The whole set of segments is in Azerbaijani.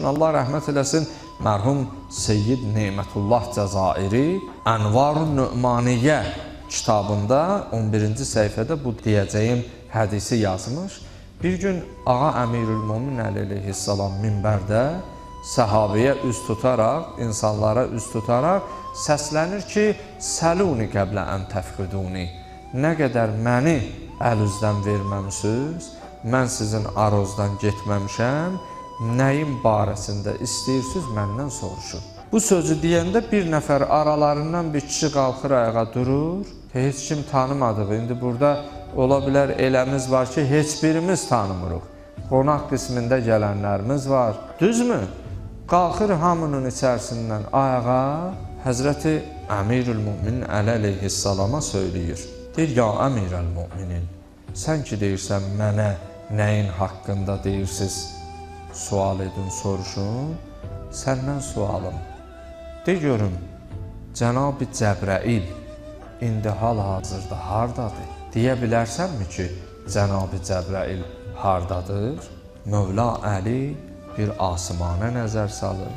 Allah rəhmət eləsin, mərhum Seyyid Nemətullah Cəzairi Ənvarun Nü'maniyyə kitabında 11-ci səhifədə bu deyəcəyim hədisi yazmış. Bir gün Ağa Əmirülmömin əleyhissalam minbərdə səhabəyə üz tutaraq, insanlara üz tutaraq səslənir ki, səluni qəblə ən təfqiduni. Nə qədər məni əl üzdən verməmsiniz, mən sizin arozdan getməmişəm, nəyin barəsində istəyirsiniz, məndən soruşun. Bu sözü deyəndə bir nəfər aralarından bir kişi qalxır ayağa durur, heç kim tanımadığı, indi burada ola bilər eləmiz var ki, heç birimiz tanımırıq. Qonaq qismində gələnlərimiz var, düzmü? Qalxır hamının içərisindən ayağa, Həzrəti Əmirülmöminin əleyhissalama söyləyir. Deyir, ya Əmirəlmöminin, sən ki deyirsən mənə nəyin haqqında deyirsiniz, sual edin, soruşun, səndən sualım. De görüm, Cənab-ı Cəbrail indi hal-hazırda hardadır? Deyə bilərsənmi ki, Cənab-ı Cəbrail hardadır? Mövla Əli bir asmana nəzər salır,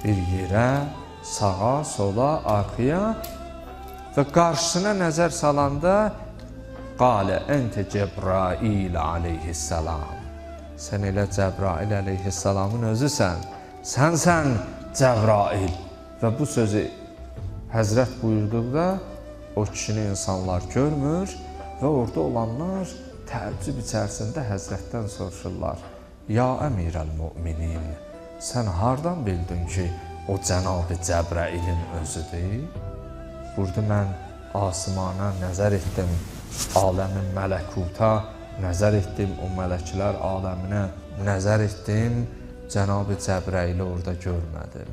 bir yerə, sağa, sola, arxaya və qarşısına nəzər salanda qalə əntə Cəbrail aleyhissalam. Sən elə Cəbrail aleyhissalamın özüsən, sənsən Cəbrail. Və bu sözü Həzrət buyurduqda o kişini insanlar görmür və orada olanlar təəccüb içərisində Həzrətdən soruşurlar. Ya Əmirəlmöminin, sən hardan bildin ki, o Cənab-ı Cəbrailin özüdür? Burada mən asmana nəzər etdim, aləmin mələkuta nəzər etdim, o mələklər aləminə nəzər etdim, Cənab-ı Cəbraili orada görmədim.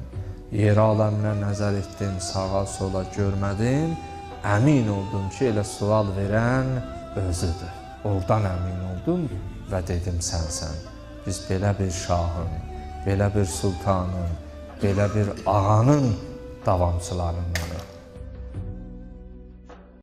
Yer aləminə nəzər etdim, sağa, sola görmədim, əmin oldum ki, elə sual verən özüdür. Oradan əmin oldum və dedim sənsən. Biz belə bir şahın, belə bir sultanın, belə bir ağanın davamçılarındanıq.